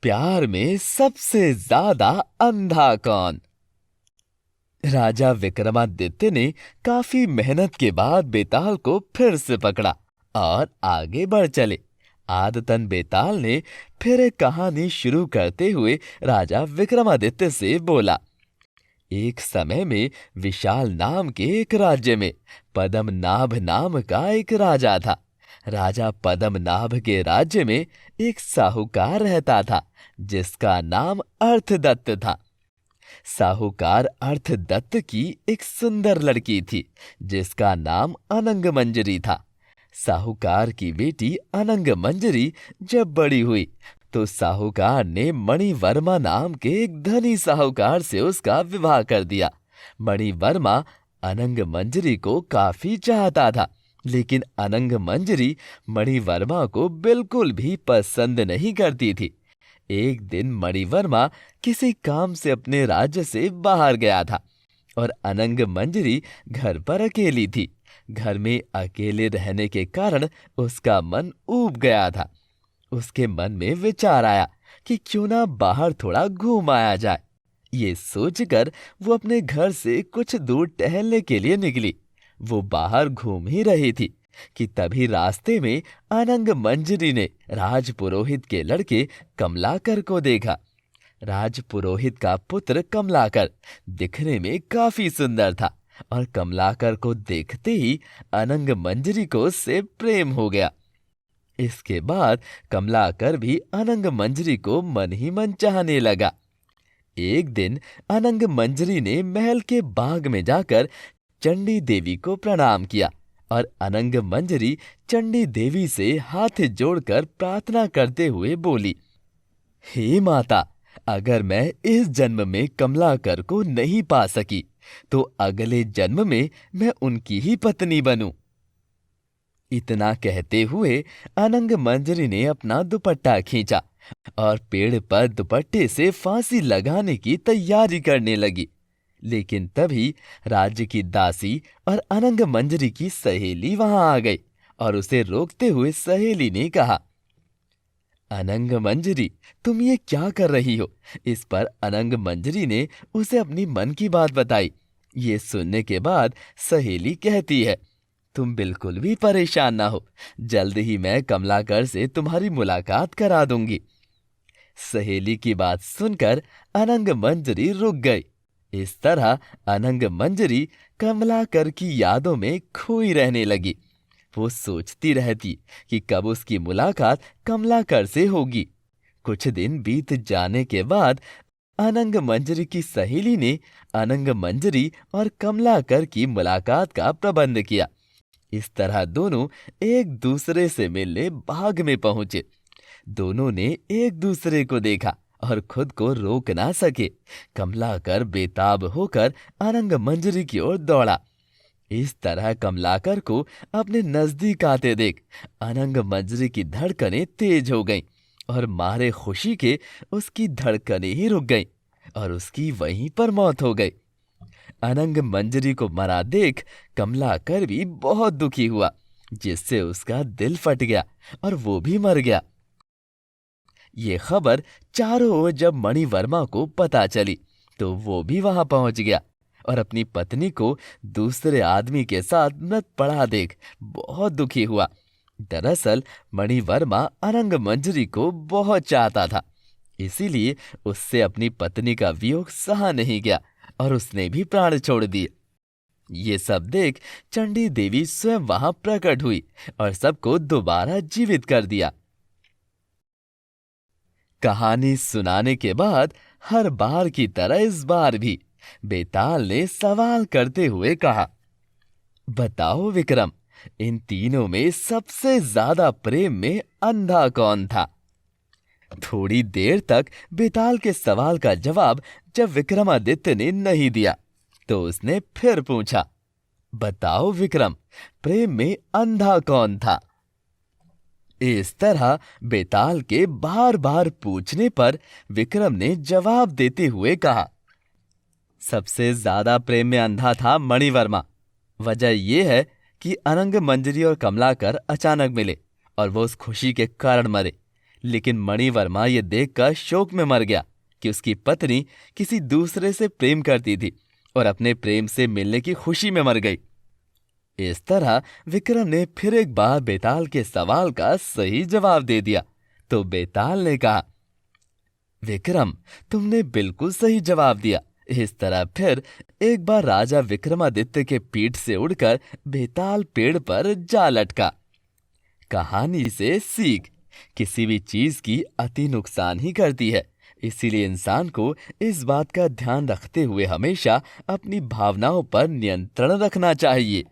प्यार में सबसे ज्यादा अंधा कौन। राजा विक्रमादित्य ने काफी मेहनत के बाद बेताल को फिर से पकड़ा और आगे बढ़ चले। आदतन बेताल ने फिर एक कहानी शुरू करते हुए राजा विक्रमादित्य से बोला। एक समय में विशाल नाम के एक राज्य में पद्मनाभ नाम का एक राजा था। राजा पद्मनाभ के राज्य में एक साहूकार रहता था जिसका नाम अर्थदत्त था। साहूकार अर्थदत्त की एक सुंदर लड़की थी जिसका नाम अनंग मंजरी था। साहूकार की बेटी अनंग मंजरी जब बड़ी हुई तो साहूकार ने मणिवर्मा नाम के एक धनी साहूकार से उसका विवाह कर दिया। मणिवर्मा अनंग मंजरी को काफी चाहता था, लेकिन अनंग मंजरी मणिवर्मा को बिल्कुल भी पसंद नहीं करती थी। एक दिन मणिवर्मा किसी काम से अपने राज्य से बाहर गया था और अनंग मंजरी घर पर अकेली थी। घर में अकेले रहने के कारण उसका मन ऊब गया था। उसके मन में विचार आया कि क्यों ना बाहर थोड़ा घूम आया जाए। ये सोचकर वो अपने घर से कुछ दूर टहलने के लिए निकली। वो बाहर घूम ही रही थी कि तभी रास्ते में अनंग मंजरी ने राजपुरोहित के लड़के कमलाकर को देखा। राजपुरोहित का पुत्र कमलाकर दिखने में काफी सुंदर था और कमलाकर को देखते ही अनंग मंजरी को उससे प्रेम हो गया। इसके बाद कमलाकर भी अनंग मंजरी को मन ही मन चाहने लगा। एक दिन अनंग मंजरी ने महल के बाग में जाकर चंडी देवी को प्रणाम किया और अनंग मंजरी चंडी देवी से हाथ जोड़कर प्रार्थना करते हुए बोली, हे माता, अगर मैं इस जन्म में कमलाकर को नहीं पा सकी तो अगले जन्म में मैं उनकी ही पत्नी बनूं। इतना कहते हुए अनंग मंजरी ने अपना दुपट्टा खींचा और पेड़ पर दुपट्टे से फांसी लगाने की तैयारी करने लगी। लेकिन तभी राज्य की दासी और अनंग मंजरी की सहेली वहां आ गई और उसे रोकते हुए सहेली ने कहा, अनंग मंजरी, तुम ये क्या कर रही हो? इस पर अनंग मंजरी ने उसे अपनी मन की बात बताई। ये सुनने के बाद सहेली कहती है, तुम बिल्कुल भी परेशान ना हो, जल्द ही मैं कमलाकर से तुम्हारी मुलाकात करा दूंगी। सहेली की बात सुनकर अनंग मंजरी रुक गई। इस तरह अनंग मंजरी कमलाकर की यादों में खोई रहने लगी। वो सोचती रहती कि कब उसकी मुलाकात कमलाकर से होगी। कुछ दिन बीत जाने के बाद अनंग मंजरी की सहेली ने अनंग मंजरी और कमलाकर की मुलाकात का प्रबंध किया। इस तरह दोनों एक दूसरे से मिलने बाग में पहुंचे। दोनों ने एक दूसरे को देखा और खुद को रोक ना सके। कमलाकर बेताब होकर अनंग मंजरी की ओर दौड़ा। इस तरह कमलाकर को अपने नजदीक आते देख अनंग मंजरी की धड़कनें तेज हो गईं और मारे खुशी के उसकी धड़कनें ही रुक गईं और उसकी वहीं पर मौत हो गई। अनंग मंजरी को मरा देख कमलाकर भी बहुत दुखी हुआ, जिससे उसका दिल फट गया और वो भी मर गया। ये खबर चारों ओर जब मणिवर्मा को पता चली तो वो भी वहां पहुंच गया और अपनी पत्नी को दूसरे आदमी के साथ मृत पड़ा देख बहुत दुखी हुआ। दरअसल मणिवर्मा अनंग मंजरी को बहुत चाहता था, इसीलिए उससे अपनी पत्नी का वियोग सहा नहीं गया और उसने भी प्राण छोड़ दिए। ये सब देख चंडी देवी स्वयं वहां प्रकट हुई और सबको दोबारा जीवित कर दिया। कहानी सुनाने के बाद हर बार की तरह इस बार भी बेताल ने सवाल करते हुए कहा, बताओ विक्रम, इन तीनों में सबसे ज्यादा प्रेम में अंधा कौन था? थोड़ी देर तक बेताल के सवाल का जवाब जब विक्रमादित्य ने नहीं दिया तो उसने फिर पूछा, बताओ विक्रम, प्रेम में अंधा कौन था? इस तरह बेताल के बार बार पूछने पर विक्रम ने जवाब देते हुए कहा, सबसे ज्यादा प्रेम में अंधा था मणिवर्मा। वजह यह है कि अनंग मंजरी और कमलाकर अचानक मिले और वो उस खुशी के कारण मरे। लेकिन मणिवर्मा ये देखकर शोक में मर गया कि उसकी पत्नी किसी दूसरे से प्रेम करती थी और अपने प्रेम से मिलने की खुशी में मर गई। इस तरह विक्रम ने फिर एक बार बेताल के सवाल का सही जवाब दे दिया। तो बेताल ने कहा, विक्रम, तुमने बिल्कुल सही जवाब दिया। इस तरह फिर एक बार राजा विक्रमादित्य के पीठ से उड़कर बेताल पेड़ पर जा लटका। कहानी से सीख, किसी भी चीज की अति नुकसान ही करती है। इसीलिए इंसान को इस बात का ध्यान रखते हुए हमेशा अपनी भावनाओं पर नियंत्रण रखना चाहिए।